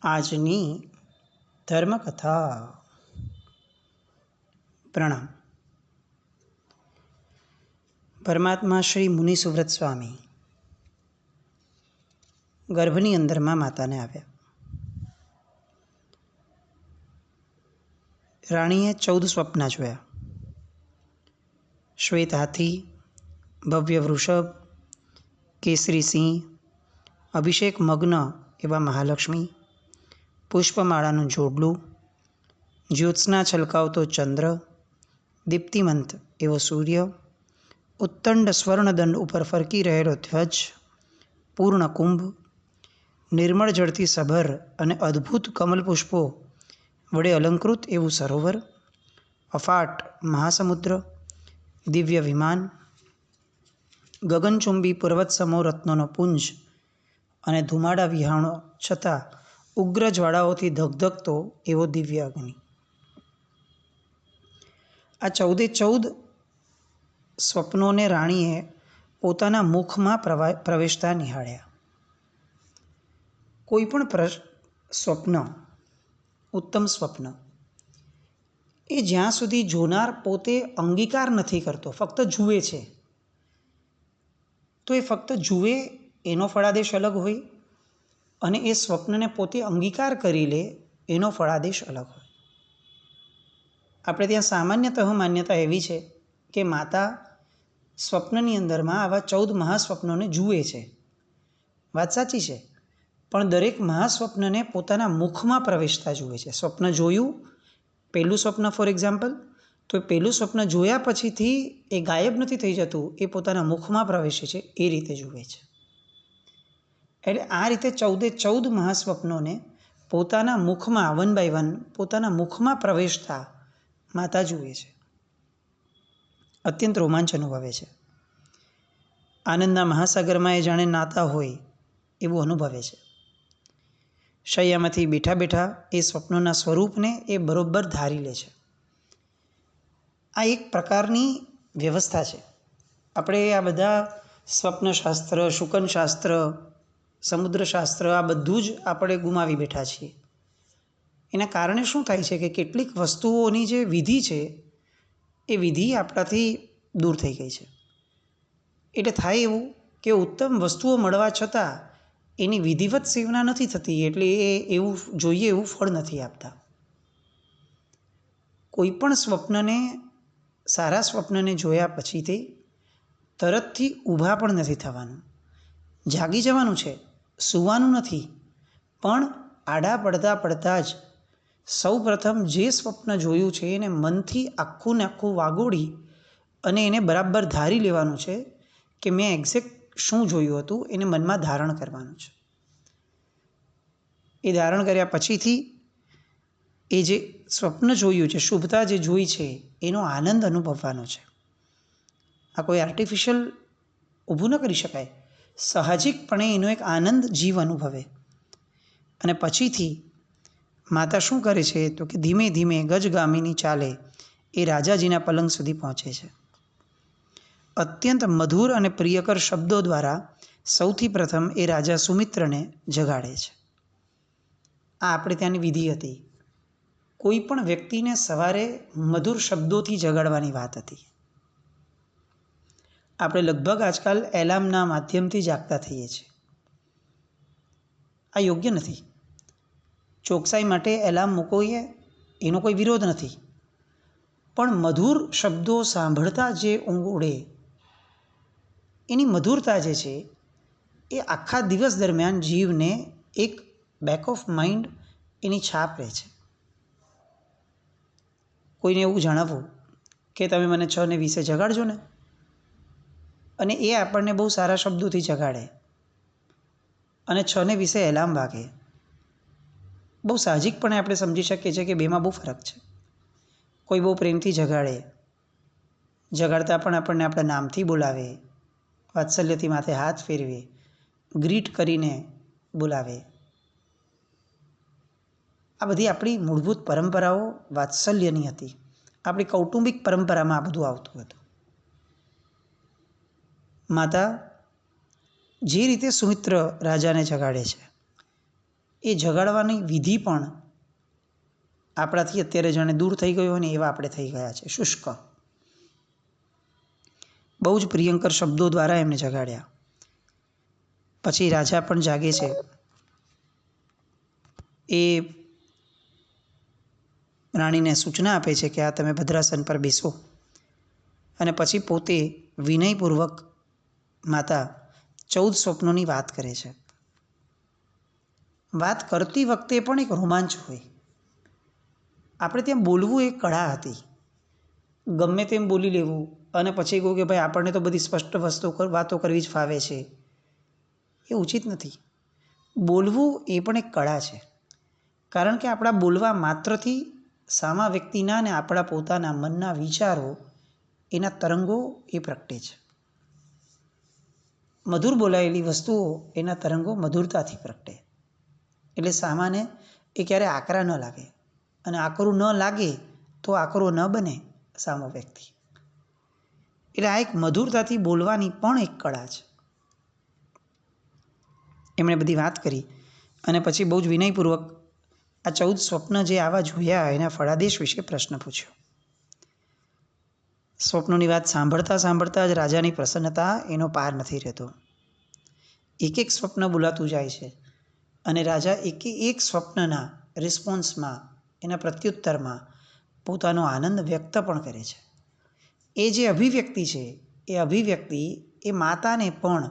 આજની ધર્મકથા. પ્રણામ. પરમાત્મા શ્રી મુનિ સુવ્રત સ્વામી ગર્ભની અંદરમાં માતાને આવ્યા. રાણીએ 14 સ્વપ્ન જોયા. શ્વેત હાથી, ભવ્ય વૃષભ, કેસરી સિંહ, અભિષેક મગ્ન એવા મહાલક્ષ્મી, પુષ્પમાળાનું જોડલું, જ્યોત્સના છલકાવતો ચંદ્ર, દીપ્તિમંત એવો સૂર્ય, ઉત્તંડ સ્વર્ણદંડ ઉપર ફરકી રહેલો ધ્વજ, પૂર્ણ કુંભ, નિર્મળ જળથી સભર અને અદ્ભુત કમલપુષ્પો વડે અલંકૃત એવું સરોવર, અફાટ મહાસમુદ્ર, દિવ્ય વિમાન, ગગનચુંબી પર્વતસમો રત્નોનો પુંજ અને ધુમાડા વિહાણો છતાં ઉગ્ર જ્વાળાઓથી ધગધગતો એવો દિવ્ય અગ્નિ. આ 14 સ્વપ્નોને રાણીએ પોતાના મુખમાં પ્રવેશતા નિહાળ્યા. કોઈ પણ સ્વપ્ન, ઉત્તમ સ્વપ્ન, એ જ્યાં સુધી જોનાર પોતે અંગીકાર નથી કરતો, ફક્ત જુએ છે, તો એ ફક્ત જુએ એનો ફળાદેશ અલગ હોય અને એ સ્વપ્નને પોતે અંગીકાર કરી લે એનો ફળાદેશ અલગ હોય. આપણે ત્યાં સામાન્યતઃ માન્યતા એવી છે કે માતા સ્વપ્નની અંદરમાં આવા 14 મહાસ્વપ્નોને જુએ છે. વાત સાચી છે, પણ દરેક મહાસ્વપ્નને પોતાના મુખમાં પ્રવેશતા જુએ છે. સ્વપ્ન જોયું, પહેલું સ્વપ્ન ફોર એક્ઝામ્પલ, તો એ પહેલું સ્વપ્ન જોયા પછીથી એ ગાયબ નથી થઈ જતું, એ પોતાના મુખમાં પ્રવેશે છે, એ રીતે જુએ છે. એટલે આ રીતે 14 મહાસ્વપ્નોને પોતાના મુખમાં વન બાય વન પોતાના મુખમાં પ્રવેશતા માતા જુએ છે. અત્યંત રોમાંચ અનુભવે છે. આનંદના મહાસાગરમાં એ જાણે નાતા હોય એવું અનુભવે છે. શૈયામાંથી બેઠા બેઠા એ સ્વપ્નોના સ્વરૂપને એ બરોબર ધારી લે છે. આ એક પ્રકારની વ્યવસ્થા છે. આપણે આ બધા સ્વપ્નશાસ્ત્ર, શુકનશાસ્ત્ર, સમુદ્રશાસ્ત્ર, આ બધું જ આપણે ગુમાવી બેઠા છીએ. એના કારણે શું થાય છે કે કેટલીક વસ્તુઓની જે વિધિ છે એ વિધિ આપણાથી દૂર થઈ ગઈ છે. એટલે થાય એવું કે ઉત્તમ વસ્તુઓ મળવા છતાં એની વિધિવત સેવના નથી થતી, એટલે એ એવું જોઈએ એવું ફળ નથી આપતા. કોઈ પણ સ્વપ્નને, સારા સ્વપ્નને જોયા પછીથી તરતથી ઊભા પણ નથી થવાનું. જાગી જવાનું છે, સૂવાનું નથી, પણ આડા પડતા જ સૌ પ્રથમ જે સ્વપ્ન જોયું છે એને મનથી આખું ને આખું વાગોળી અને એને બરાબર ધારી લેવાનું છે કે મેં એક્ઝેક્ટ શું જોયું હતું, એને મનમાં ધારણ કરવાનું છે. એ ધારણ કર્યા પછીથી એ જે સ્વપ્ન જોયું છે, શુભતા જે જોઈ છે, એનો આનંદ અનુભવવાનો છે. આ કોઈ આર્ટિફિશિયલ ઊભું ન કરી શકાય. સાહજિકપણે એનો એક આનંદ જીવ અનુભવે. અને પછીથી માતા શું કરે છે તો કે ધીમે ધીમે ગજગામીની ચાલે એ રાજાજીના પલંગ સુધી પહોંચે છે. અત્યંત મધુર અને પ્રિયકર શબ્દો દ્વારા સૌથી પ્રથમ એ રાજા સુમિત્રને જગાડે છે. આ આપણે ત્યાંની વિધિ હતી. કોઈ પણ વ્યક્તિને સવારે મધુર શબ્દોથી જગાડવાની વાત હતી. આપણે લગભગ આજકાલ એલાર્મના માધ્યમથી જાગતા થઈએ છીએ. આ યોગ્ય નથી. ચોકસાઈ માટે એલાર્મ મૂકવો એનો કોઈ વિરોધ નથી, પણ મધુર શબ્દો સાંભળતા જે ઊંઘ ઉડે એની મધુરતા જે છે એ આખા દિવસ દરમિયાન જીવને એક બેક ઓફ માઇન્ડ એની છાપ રહે છે. કોઈને એવું જણાવવું કે તમે મને 6:20 જગાડજો ને, અને એ આપણને બહુ સારા શબ્દોથી જગાડે અને 6:20 એલાર્મ વાગે, બહુ સાહજિકપણે આપણે સમજી શકીએ છીએ કે બેમાં બહુ ફરક છે. કોઈ બહુ પ્રેમથી જગાડે, જગાડતા પણ આપણને આપણા નામથી બોલાવે, વાત્સલ્યથી માથે હાથ ફેરવે, ગ્રીટ કરીને બોલાવે. આ બધી આપણી મૂળભૂત પરંપરાઓ વાત્સલ્યની હતી. આપણી કૌટુંબિક પરંપરામાં આ બધું આવતું હતું. માતા જે રીતે સુમિત્ર રાજાને જગાડે છે એ જગાડવાની વિધિ પણ આપણાથી અત્યારે જાણે દૂર થઈ ગયો હોય ને એવા આપણે થઈ ગયા છે, શુષ્ક. બહુ જ પ્રિયંકર શબ્દો દ્વારા એમને જગાડ્યા. પછી રાજા પણ જાગે છે. એ રાણીને સૂચના આપે છે કે આ તમે ભદ્રાસન પર બેસો, અને પછી પોતે વિનયપૂર્વક માતા 14 સ્વપ્નોની વાત કરે છે. વાત કરતી વખતે પણ એક રોમાંચ હોય. આપણે ત્યાં બોલવું એક કળા હતી. ગમે તેમ બોલી લેવું અને પછી કહું કે ભાઈ આપણને તો બધી સ્પષ્ટ વાતો કરવી જ ફાવે છે, એ ઉચિત નથી. બોલવું એ પણ એક કળા છે, કારણ કે આપણા બોલવા માત્રથી સામા વ્યક્તિના અને આપણા પોતાના મનના વિચારો, એના તરંગો એ પ્રગટે છે. મધુર બોલાયેલી વસ્તુઓ એના તરંગો મધુરતાથી પ્રગટે. એટલે સામાને એ ક્યારે આકરા ન લાગે, અને આકરું ન લાગે તો આકરો ન બને સામો વ્યક્તિ. એટલે આ એક મધુરતાથી બોલવાની પણ એક કળા છે. એમણે બધી વાત કરી અને પછી બહુ જ વિનયપૂર્વક આ 14 સ્વપ્ન જે આવા જોયા એના ફળાદેશ વિશે પ્રશ્ન પૂછ્યો. સ્વપ્નોની વાત સાંભળતા સાંભળતા જ રાજાની પ્રસન્નતા એનો પાર નથી રહેતો. એક એક સ્વપ્ન બોલાતું જાય છે અને રાજા એક સ્વપ્નના રિસ્પોન્સમાં, એના પ્રત્યુત્તરમાં પોતાનો આનંદ વ્યક્ત પણ કરે છે. એ જે અભિવ્યક્તિ છે, એ અભિવ્યક્તિ એ માતાને પણ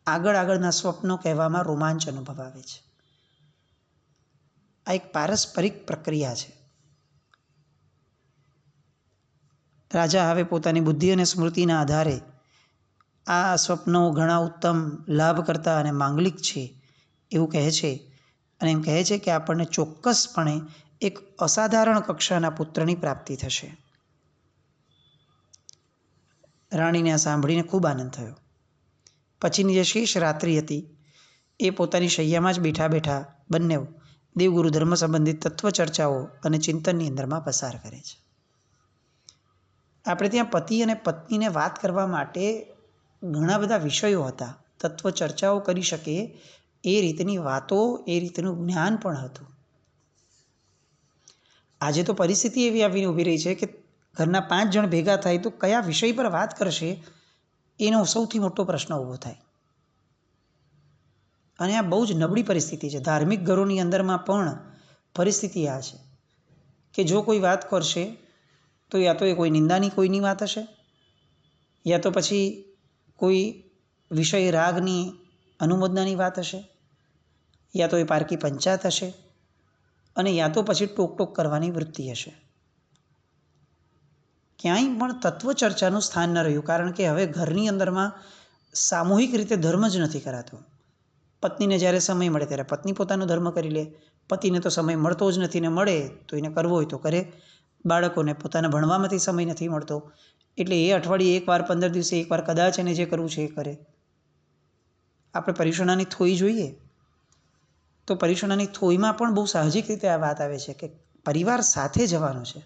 આગળના સ્વપ્નો કહેવામાં રોમાંચ અનુભવાવે છે. આ એક પારસ્પરિક પ્રક્રિયા છે. રાજા હવે પોતાની બુદ્ધિ અને સ્મૃતિના આધારે આ સ્વપ્નો ઘણા ઉત્તમ, લાભકર્તા અને માંગલિક છે એવું કહે છે, અને એમ કહે છે કે આપણને ચોક્કસપણે એક અસાધારણ કક્ષાના પુત્રની પ્રાપ્તિ થશે. રાણીને આ સાંભળીને ખૂબ આનંદ થયો. પછીની જે શેષ રાત્રિ હતી એ પોતાની શૈયામાં જ બેઠા બેઠા બંને દેવગુરુ ધર્મ સંબંધિત તત્વ ચર્ચાઓ અને ચિંતનની અંદરમાં પસાર કરે છે. આપણે ત્યાં પતિ અને પત્નીને વાત કરવા માટે ઘણા બધા વિષયો હતા. તત્વ ચર્ચાઓ કરી શકે એ રીતની વાતો, એ રીતનું જ્ઞાન પણ હતું. આજે તો પરિસ્થિતિ એવી આવીને ઊભી રહી છે કે ઘરના 5 જણ ભેગા થાય તો કયા વિષય પર વાત કરશે એનો સૌથી મોટો પ્રશ્ન ઊભો થાય. અને આ બહુ જ નબળી પરિસ્થિતિ છે. ધાર્મિક ઘરોની અંદરમાં પણ પરિસ્થિતિ આ છે કે જો કોઈ વાત કરશે તો યા તો એ કોઈ નિંદાની કોઈની વાત હશે, યા તો પછી કોઈ વિષય રાગની અનુમોદનાની વાત હશે, યા તો એ પારકી પંચાયત હશે, અને યા તો પછી ટોક કરવાની વૃત્તિ હશે. ક્યાંય પણ તત્વ ચર્ચાનું સ્થાન ન રહ્યું, કારણ કે હવે ઘરની અંદરમાં સામૂહિક રીતે ધર્મ જ નથી કરાતો. પત્નીને જ્યારે સમય મળે ત્યારે પત્ની પોતાનો ધર્મ કરી લે, પતિને તો સમય મળતો જ નથી, ને મળે તો એને કરવો હોય તો કરે. બાળકોને પોતાના ભણવામાંથી સમય નથી મળતો, એટલે એ અઠવાડિયે એકવાર, 15 દિવસે એકવાર કદાચ એને જે કરવું છે એ કરે. આપણે પર્યુષણાની થોઈ જોઈએ તો પર્યુષણાની થોઈમાં પણ બહુ સાહજિક રીતે આ વાત આવે છે કે પરિવાર સાથે જવાનું છે.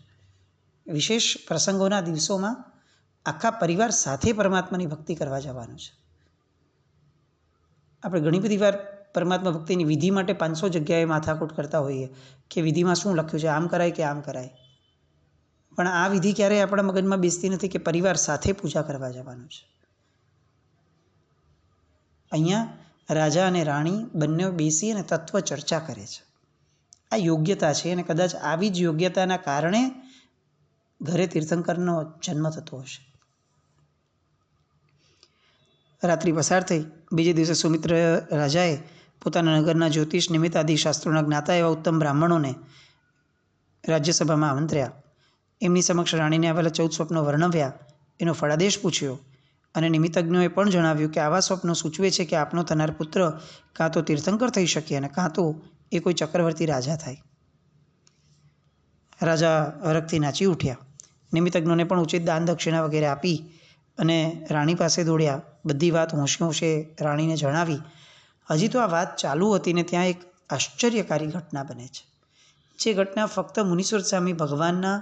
વિશેષ પ્રસંગોના દિવસોમાં આખા પરિવાર સાથે પરમાત્માની ભક્તિ કરવા જવાનું છે. આપણે ઘણી બધી વાર પરમાત્મા ભક્તિની વિધિ માટે 500 જગ્યાએ માથાકૂટ કરતા હોઈએ કે વિધિમાં શું લખ્યું છે, આમ કરાય કે આમ કરાય. પણ આ વિધિ ક્યારેય આપણા મગજમાં બેસતી નથી કે પરિવાર સાથે પૂજા કરવા જવાનું છે. અહીંયા રાજા અને રાણી બંને બેસી અને તત્વ ચર્ચા કરે છે. આ યોગ્યતા છે, અને કદાચ આવી જ યોગ્યતાના કારણે ઘરે તીર્થંકરનો જન્મ થતો હશે. રાત્રિ પસાર થઈ. બીજે દિવસે સુમિત્ર રાજાએ પોતાના નગરના જ્યોતિષ, નિમિત્ત આદિ શાસ્ત્રોના જ્ઞાતા એવા ઉત્તમ બ્રાહ્મણોને રાજ્યસભામાં આમંત્ર્યા. એમની સમક્ષ રાણીને આવેલા 14 સ્વપ્નો વર્ણવ્યા, એનો ફળાદેશ પૂછ્યો, અને નિમિત્તજ્ઞોએ પણ જણાવ્યું કે આવા સ્વપ્નો સૂચવે છે કે આપનો થનાર પુત્ર કાં તો તીર્થંકર થઈ શકે અને કાં તો એ કોઈ ચક્રવર્તી રાજા થાય. રાજા હરખથી નાચી ઉઠ્યા. નિમિત્તજ્ઞોને પણ ઉચિત દાન દક્ષિણા વગેરે આપી અને રાણી પાસે દોડ્યા. બધી વાત હોંશે હોંશે રાણીને જણાવી. હજી તો આ વાત ચાલુ હતી ને ત્યાં એક આશ્ચર્યકારી ઘટના બને છે, જે ઘટના ફક્ત મુનીશ્વર સ્વામી ભગવાનના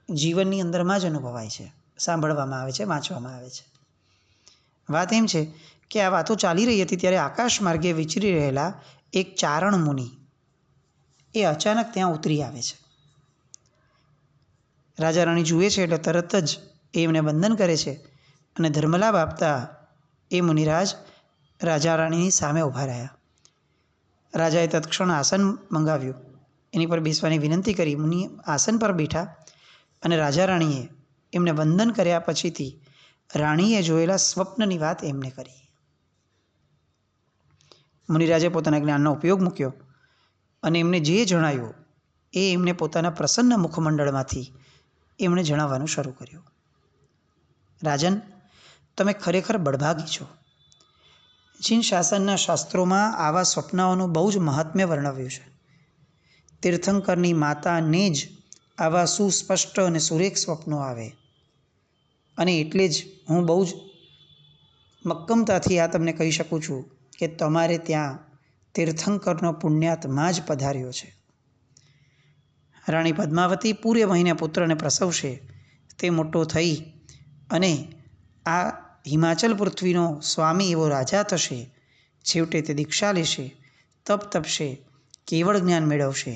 જીવનની અંદરમાં જ અનુભવાય છે, સાંભળવામાં આવે છે, વાંચવામાં આવે છે. વાત એમ છે કે આ વાતો ચાલી રહી હતી ત્યારે આકાશ માર્ગે વિચરી રહેલા એક ચારણ મુનિ એ અચાનક ત્યાં ઉતરી આવે છે. રાજા રાણી જુએ છે એટલે તરત જ એ એમને વંદન કરે છે અને ધર્મલાભ આપતા એ મુનિરાજ રાજા રાણીની સામે ઊભા રહ્યા. રાજાએ તત્ક્ષણ આસન મંગાવ્યું, એની પર બેસવાની વિનંતી કરી. મુનિ આસન પર બેઠા અને રાજા રાણીએ એમને વંદન કર્યા પછીથી રાણીએ જોયેલા સ્વપ્નની વાત એમને કરી. મુનિરાજે પોતાના જ્ઞાનનો ઉપયોગ મૂક્યો અને એમને જે જણાયું એ એમને પોતાના પ્રસન્ન મુખમંડળમાંથી એમણે જણાવવાનું શરૂ કર્યું. રાજન, તમે ખરેખર બળભાગી છો. જીન શાસનના શાસ્ત્રોમાં આવા સ્વપ્નાઓનું બહુ જ મહાત્મ્ય વર્ણવ્યું છે. તીર્થંકરની માતાને જ આવા સુસ્પષ્ટ અને સુરેખ સ્વપ્નો આવે, અને એટલે જ હું બહુ જ મક્કમતાથી આ તમને કહી શકું છું કે તમારે ત્યાં તીર્થંકરનો પુણ્યાત્મા જ પધાર્યો છે. રાણી પદ્માવતી પૂરે મહિને પુત્રને પ્રસવશે, તે મોટો થઈ અને આ હિમાચલ પૃથ્વીનો સ્વામી એવો રાજા થશે. છેવટે તે દીક્ષા લેશે, તપ તપશે, કેવળ જ્ઞાન મેળવશે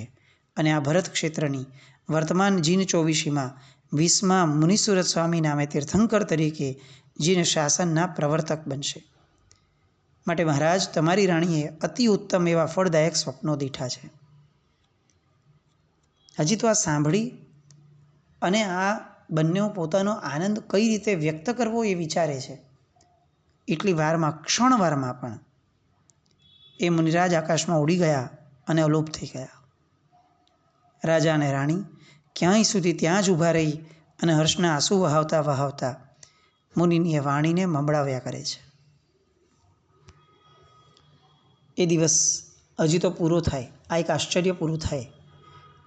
અને આ ભરત ક્ષેત્રની વર્તમાન જીન 24માં 20મા મુનિસુરત સ્વામી નામે તીર્થંકર તરીકે જીન શાસનના પ્રવર્તક બનશે. માટે મહારાજ, તમારી રાણીએ અતિ ઉત્તમ એવા ફળદાયક સ્વપ્નો દીઠા છે. હજી તો આ સાંભળી અને આ બંને પોતાનો આનંદ કઈ રીતે વ્યક્ત કરવો એ વિચારે છે. એટલી વારમાં, ક્ષણવારમાં પણ એ મુનિરાજ આકાશમાં ઉડી ગયા અને અલોપ થઈ ગયા. રાજા અને રાણી ક્યાંય સુધી ત્યાં જ ઊભા રહી અને હર્ષના આંસુ વહાવતા વહાવતા મુનિની વાણીને મંબળાવ્યા કરે છે. એ દિવસ હજી તો પૂરો થાય, આ એક આશ્ચર્ય પૂરું થાય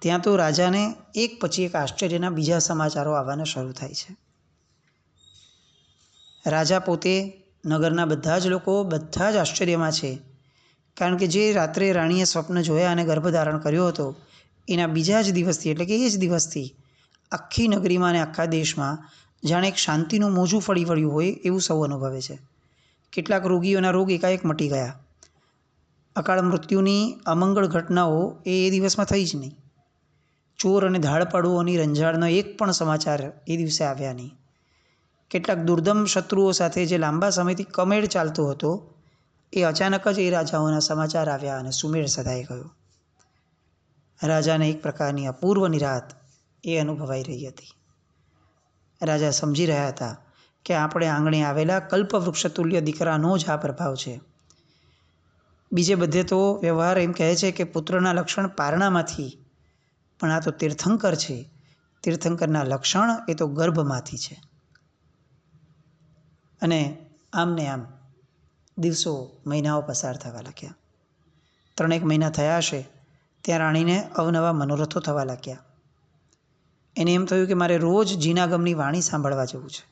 ત્યાં તો રાજાને એક પછી એક આશ્ચર્યના બીજા સમાચારો આવવાના શરૂ થાય છે. રાજા પોતે, નગરના બધા જ લોકો બધા જ આશ્ચર્યમાં છે, કારણ કે જે રાત્રે રાણીએ સ્વપ્ન જોયા અને ગર્ભધારણ કર્યો હતો એના બીજા જ દિવસથી, એટલે કે એ જ દિવસથી આખી નગરીમાં અને આખા દેશમાં જાણે એક શાંતિનું મોજું ફળી વળ્યું હોય એવું સૌ અનુભવે છે. કેટલાક રોગીઓના રોગ એકાએક મટી ગયા. અકાળ મૃત્યુની અમંગળ ઘટનાઓ એ દિવસમાં થઈ જ નહીં. ચોર અને ધાડપાડુઓની રંજાડનો એક પણ સમાચાર એ દિવસે આવ્યા નહીં. કેટલાક દુર્દમ શત્રુઓ સાથે જે લાંબા સમયથી કમેળ ચાલતો હતો એ અચાનક જ એ રાજાઓના સમાચાર આવ્યા અને સુમેળ સધાઈ ગયો. રાજાને એક પ્રકારની અપૂર્વ નિરાત એ અનુભવાઈ રહી હતી. રાજા સમજી રહ્યા હતા કે આપણે આંગણે આવેલા કલ્પવૃક્ષ તુલ્ય દીકરાનો જ આ પ્રભાવ છે. બીજે બધે તો વ્યવહાર એમ કહે છે કે પુત્રના લક્ષણ પારણામાંથી, પણ આ તો તીર્થંકર છે. તીર્થંકરના લક્ષણ એ તો ગર્ભમાંથી છે. અને આમ ને આમ દિવસો, મહિનાઓ પસાર થવા લાગ્યા. 3 મહિના થયા હશે ત્યાં રાણીને અવનવા મનોરથો થવા લાગ્યા. એને એમ થયું કે મારે રોજ જીનાગમની વાણી સાંભળવા જવું છે.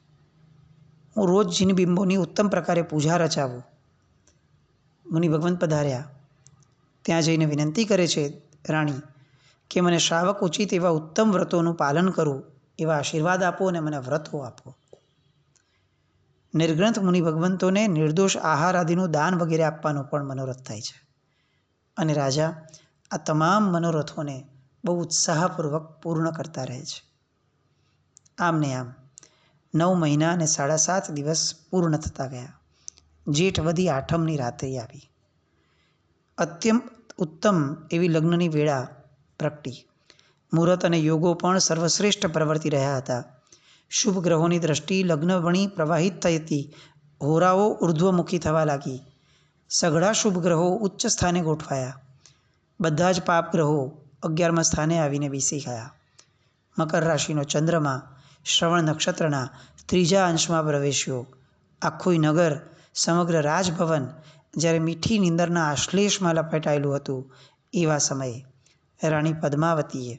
હું રોજ જીનબિંબોની ઉત્તમ પ્રકારે પૂજા રચાવું. મુનિ ભગવંત પધાર્યા. ત્યાં જઈને વિનંતી કરે છે રાણી કે મને શ્રાવક ઉચિત એવા ઉત્તમ વ્રતોનું પાલન કરું એવા આશીર્વાદ આપો અને મને વ્રતો આપો. નિર્ગ્રંથ મુનિ ભગવંતોને નિર્દોષ આહાર આદિનું દાન વગેરે આપવાનો પણ મનોરથ થાય છે. અને રાજા આ તમામ મનોરથોને બહુ ઉત્સાહપૂર્વક પૂર્ણ કરતા રહે છે. આમ ને આમ 9 મહિના અને 7.5 દિવસ પૂર્ણ થતા ગયા. જેઠ વધી આઠમની રાત્રિ આવી. અત્યંત ઉત્તમ એવી લગ્નની વેળા પ્રગટી. મુહૂર્ત અને યોગો પણ સર્વશ્રેષ્ઠ પ્રવર્તી રહ્યા હતા. શુભ ગ્રહોની દ્રષ્ટિ લગ્નવણી પ્રવાહિત થઈ હતી. હોરાઓ ઉર્ધ્વમુખી થવા લાગી. સઘળા શુભ ગ્રહો ઉચ્ચ સ્થાને ગોઠવાયા. બધા જ પાપ ગ્રહો 11મા સ્થાને આવીને બેસી ગયા. મકર રાશિનો ચંદ્રમા શ્રવણ નક્ષત્રના 3જા અંશમાં પ્રવેશ્યો. આખું નગર, સમગ્ર રાજભવન જ્યારે મીઠી નીંદરના આશ્લેષમાં લપેટાયેલું હતું એવા સમયે રાણી પદ્માવતીએ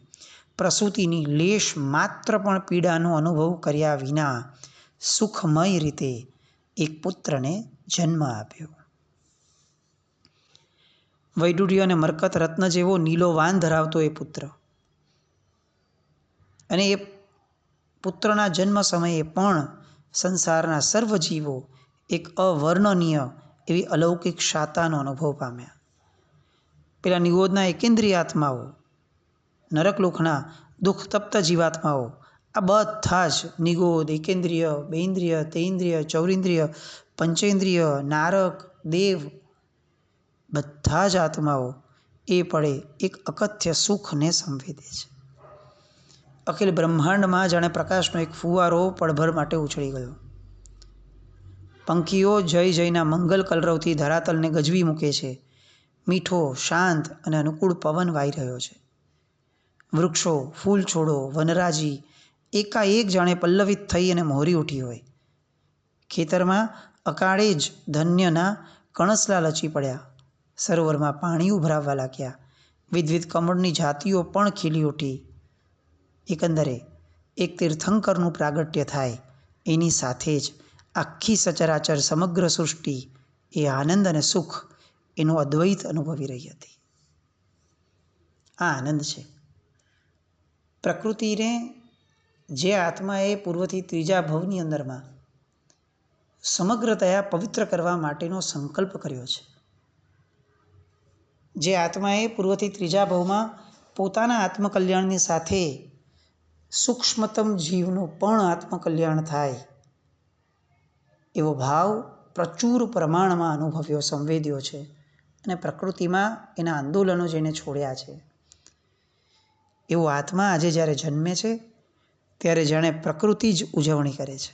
પ્રસૂતિની લેશ માત્ર પણ પીડાનો અનુભવ કર્યા વિના સુખમય રીતે એક પુત્રને જન્મ આપ્યો. વૈડૂર્ય અને મરકત રત્ન જેવો નીલો વાન ધરાવતો એ પુત્ર, અને એ પુત્રના જન્મ સમયે પણ સંસારના સર્વ જીવો એક અવર્ણનીય એવી અલૌકિક શાતાનો અનુભવ પામ્યા. પેલા નિગોદના એકેન્દ્રિય આત્માઓ નરકલોકના દુઃખતપ્ત જીવાત્માઓ આ બધા જ નિગોદ, એકેન્દ્રિય, બેઇન્દ્રિય, તેઇન્દ્રિય, ચૌરિન્દ્રિય, પંચેન્દ્રિય, નારક, દેવ બધા જ આત્માઓ એ પળે એક અકથ્ય સુખને સંવેદે છે. અખિલ બ્રહ્માંડમાં જાણે પ્રકાશનો એક ફુવારો પળભર માટે ઉછળી ગયો. પંખીઓ જય જયના મંગલ કલરવથી ધરાતલને ગજવી મૂકે છે. મીઠો, શાંત અને અનુકૂળ પવન વાઈ રહ્યો છે. વૃક્ષો, ફૂલ છોડો, વનરાજી એકાએક જાણે પલ્લવિત થઈ અને મોહરી ઉઠી હોય. ખેતરમાં અકાળે જ ધન્યના કણસલા લચી પડ્યા. સરોવરમાં પાણી ઉભરાવવા લાગ્યા. વિધવિધ કમળની જાતિઓ પણ ખીલી ઉઠી. એકંદરે એક તીર્થંકરનું પ્રાગટ્ય થાય એની સાથે જ આખી સચરાચર સમગ્ર સૃષ્ટિ એ આનંદ અને સુખ એનું અદ્વૈત અનુભવી રહી હતી. આ આનંદ છે. પ્રકૃતિને જે આત્માએ પૂર્વથી ત્રીજા ભવની અંદરમાં સમગ્રતયા પવિત્ર કરવા માટેનો સંકલ્પ કર્યો છે, જે આત્માએ પૂર્વથી ત્રીજા ભવમાં પોતાના આત્મકલ્યાણની સાથે સૂક્ષ્મતમ જીવનું પણ આત્મકલ્યાણ થાય એવો ભાવ પ્રચુર પ્રમાણમાં અનુભવ્યો, સંવેદ્યો છે. અને પ્રકૃતિમાં એના આંદોલનો જેને છોડ્યા છે, એવો આત્મા આજે જ્યારે જન્મે છે ત્યારે જાણે પ્રકૃતિ જ ઉજવણી કરે છે.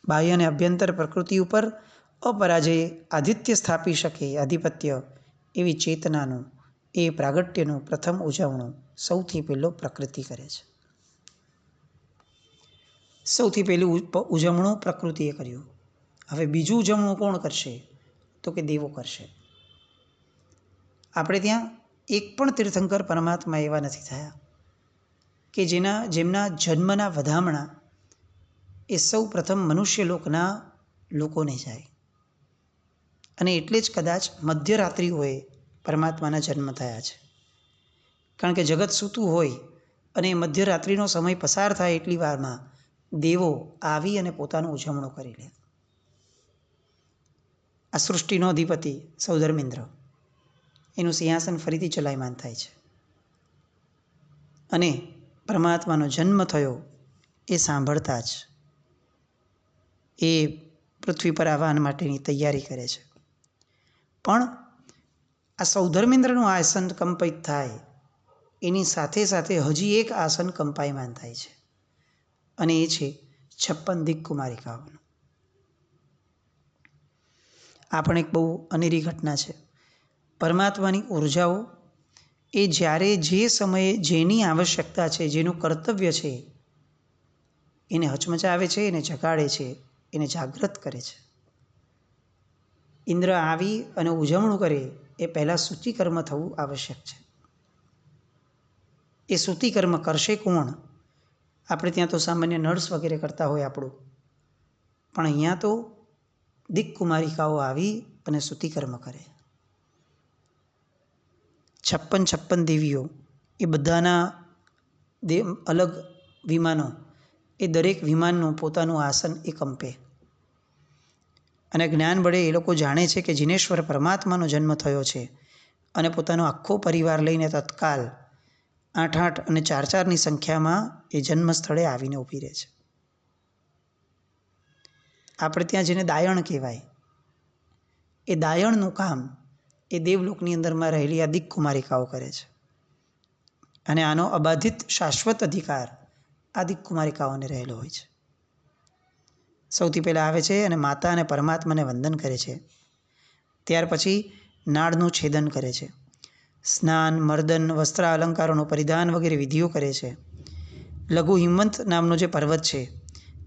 બાહ્ય અને અભ્યંતર પ્રકૃતિ ઉપર અપરાજય આધિત્ય સ્થાપી શકે આધિપત્ય એવી ચેતનાનું એ પ્રાગટ્યનું પ્રથમ ઉજવણું સૌથી પહેલો પ્રકૃતિ કરે છે. સૌથી પહેલું ઉજવણું પ્રકૃતિએ કર્યું. હવે બીજું ઉજવણું કોણ કરશે? તો કે દેવો કરશે. આપણે ત્યાં એક પણ તીર્થંકર પરમાત્મા એવા નથી થયા કે જેમના જન્મના વધામણા એ સૌ પ્રથમ મનુષ્ય લોકના લોકોને જાય. અને એટલે જ કદાચ મધ્યરાત્રિઓએ પરમાત્માના જન્મ થયા છે. કારણ કે જગત સૂતું હોય અને મધ્યરાત્રિનો સમય પસાર થાય એટલી વારમાં દેવો આવી અને પોતાનું ઉજવણું કરી લે. આ સૃષ્ટિનો અધિપતિ સૌધર્મેન્દ્ર એનું સિંહાસન ફરીથી ચલાયમાન થાય છે. અને પરમાત્માનો જન્મ થયો એ સાંભળતા જ એ પૃથ્વી પર આવવા માટેની તૈયારી કરે છે. પણ આ સૌધર્મેન્દ્રનું આસન કંપિત થાય એની સાથે સાથે હજી એક આસન કંપાયમાન થાય છે, અને એ છે 56 દિક્કુમારિકાઓનું. આ પણ એક બહુ અનેરી ઘટના છે. પરમાત્માની ઉર્જાઓ એ જ્યારે જે સમયે જેની આવશ્યકતા છે, જેનું કર્તવ્ય છે, એને હચમચાવે છે, એને જગાડે છે, એને જાગૃત કરે છે. ઇન્દ્ર આવી અને ઉજવણું કરે એ પહેલાં સૂચિકર્મ થવું આવશ્યક છે. એ સૂતિકર્મ કરશે કોણ? આપણે ત્યાં તો સામાન્ય નર્સ વગેરે કરતા હોય આપણું, પણ અહીંયા તો દિક્કુમારિકાઓ આવી અને સૂતિકર્મ કરે. 56 દેવીઓ એ બધાના અલગ વિમાનો, એ દરેક વિમાનનું પોતાનું આસન એ કંપે. અને જ્ઞાન વડે એ લોકો જાણે છે કે જીનેશ્વર પરમાત્માનો જન્મ થયો છે, અને પોતાનો આખો પરિવાર લઈને તત્કાલ 8-8 અને 4-4ની સંખ્યામાં એ જન્મ સ્થળે આવીને ઊભી રહે છે. આપણે ત્યાં જેને દાયણ કહેવાય, એ દાયણનું કામ એ દેવલોકની અંદરમાં રહેલી આ દિક્કુમારિકાઓ કરે છે. અને આનો અબાધિત શાશ્વત અધિકાર આ દિક્કુમારિકાઓને રહેલો હોય છે. સૌથી પહેલાં આવે છે અને માતા અને પરમાત્માને વંદન કરે છે. ત્યાર પછી નાળનું છેદન કરે છે. સ્નાન, મર્દન, વસ્ત્ર અલંકારોનું પરિધાન વગેરે વિધિઓ કરે છે. લઘુ હિમવંત નામનો જે પર્વત છે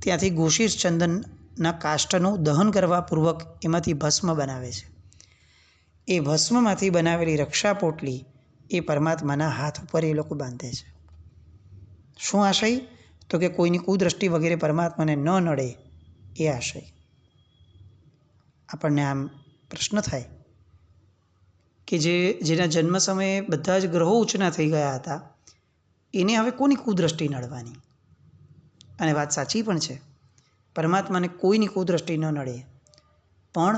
ત્યાંથી ગોશીશ ચંદનના કાષ્ઠનું દહન કરવા પૂર્વક એમાંથી ભસ્મ બનાવે છે. એ ભસ્મમાંથી બનાવેલી રક્ષા પોટલી એ પરમાત્માના હાથ ઉપર એ લોકો બાંધે છે. શું આશય? તો કે કોઈની કુદૃષ્ટિ વગેરે પરમાત્માને ન નડે એ આશય. આપણને આમ પ્રશ્ન થાય કે જેના જન્મ સમયે બધા જ ગ્રહો ઉંચના થઈ ગયા હતા, એને હવે કોની કુદૃષ્ટિ નડવાની? અને વાત સાચી પણ છે, પરમાત્માને કોઈની કુદૃષ્ટિ ન નડે, પણ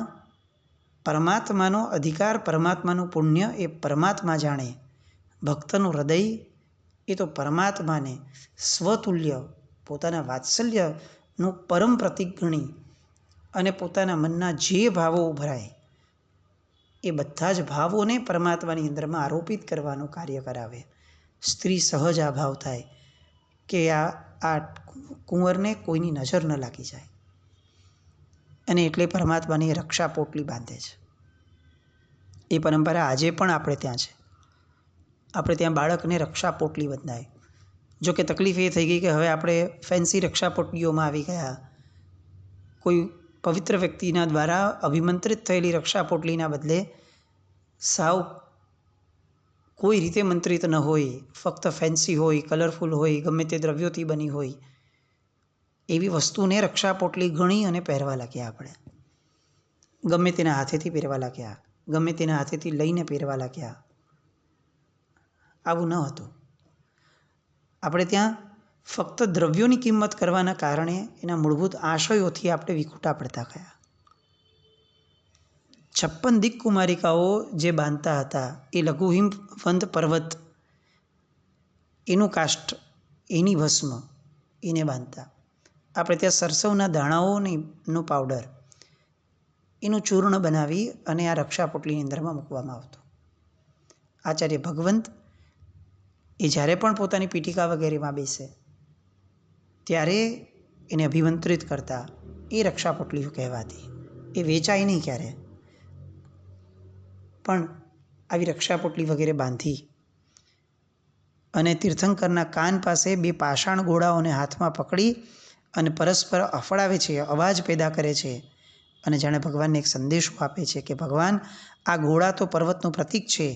પરમાત્માનો અધિકાર, પરમાત્માનું પુણ્ય એ પરમાત્મા જાણે. ભક્તનું હૃદય એ તો પરમાત્માને સ્વતુલ્ય પોતાના વાત્સલ્યનું પરમ પ્રતીક ગણી અને પોતાના મનના જે ભાવો ઉભરાય એ બધા જ ભાવોને પરમાત્માની અંદરમાં આરોપિત કરવાનું કાર્ય કરાવે. સ્ત્રી સહજ આ ભાવ થાય કે આ કુંવરને કોઈની નજર ન લાગી જાય, અને એટલે પરમાત્માની રક્ષા પોટલી બાંધે છે. એ પરંપરા આજે પણ આપણે ત્યાં છે. આપણે ત્યાં બાળકને રક્ષા પોટલી બંધાય. જો કે તકલીફ એ થઈ ગઈ કે હવે આપણે ફેન્સી રક્ષા પોટલીઓમાં આવી ગયા. કોઈ પવિત્ર વ્યક્તિના દ્વારા અભિમંત્રિત થયેલી રક્ષા પોટલીના બદલે સાવ કોઈ રીતે મંત્રિત ન હોય, ફક્ત ફેન્સી હોય, કલરફુલ હોય, ગમે તે દ્રવ્યોથી બની હોય એવી વસ્તુને રક્ષા પોટલી ગણી અને પહેરવા લાગ્યા. આપણે ગમે તેના હાથેથી પહેરવા લાગ્યા, ગમે તેના હાથેથી લઈને પહેરવા લાગ્યા. આવું ન હતું. આપણે ત્યાં ફક્ત દ્રવ્યોની કિંમત કરવાના કારણે એના મૂળભૂત આશયોથી આપણે વિખૂટા પડતા ગયા. 56 દિક્કુમારિકાઓ જે બાંધતા હતા એ લઘુહિમવંત પર્વત, એનું કાષ્ઠ, એની ભસ્મ એને બાંધતા. આપણે ત્યાં સરસવના દાણાઓનો પાવડર, એનું ચૂર્ણ બનાવી અને આ રક્ષા પોટલીની અંદરમાં મૂકવામાં આવતું. આચાર્ય ભગવંત એ જ્યારે પણ પોતાની પીઠિકા વગેરેમાં બેસે ત્યારે એને અભિમંત્રિત કરતા. એ રક્ષા પોટલીઓ કહેવાતી. એ વેચાય નહીં ક્યારે, પણ આવી રક્ષા પોટલી વગેરે બાંધી અને તીર્થંકરના કાન પાસે 2 પાષાણ ઘોડાઓને હાથમાં પકડી અને પરસ્પર અફડાવે છે, અવાજ પેદા કરે છે અને જાણે ભગવાનને એક સંદેશો આપે છે કે ભગવાન, આ ઘોડા તો પર્વતનું પ્રતીક છે,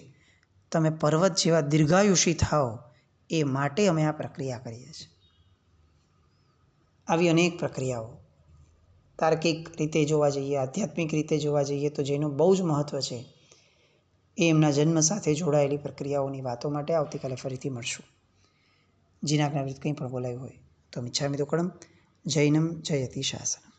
તમે પર્વત જેવા દીર્ઘાયુષી થાઓ એ માટે અમે આ પ્રક્રિયા કરીએ છીએ. આવી અનેક પ્રક્રિયાઓ તાર્કિક રીતે જોવા જઈએ, આધ્યાત્મિક રીતે જોવા જઈએ તો જેનું બહુ જ મહત્ત્વ છે એ એમના જન્મ સાથે જોડાયેલી પ્રક્રિયાઓની વાતો માટે આવતીકાલે ફરીથી મળશું. જીના જ્ઞાનવિદ કંઈ પણ બોલાયું હોય તો મિચ્છામિ દુક્કડમ. જૈનમ જયતિ શાસનમ.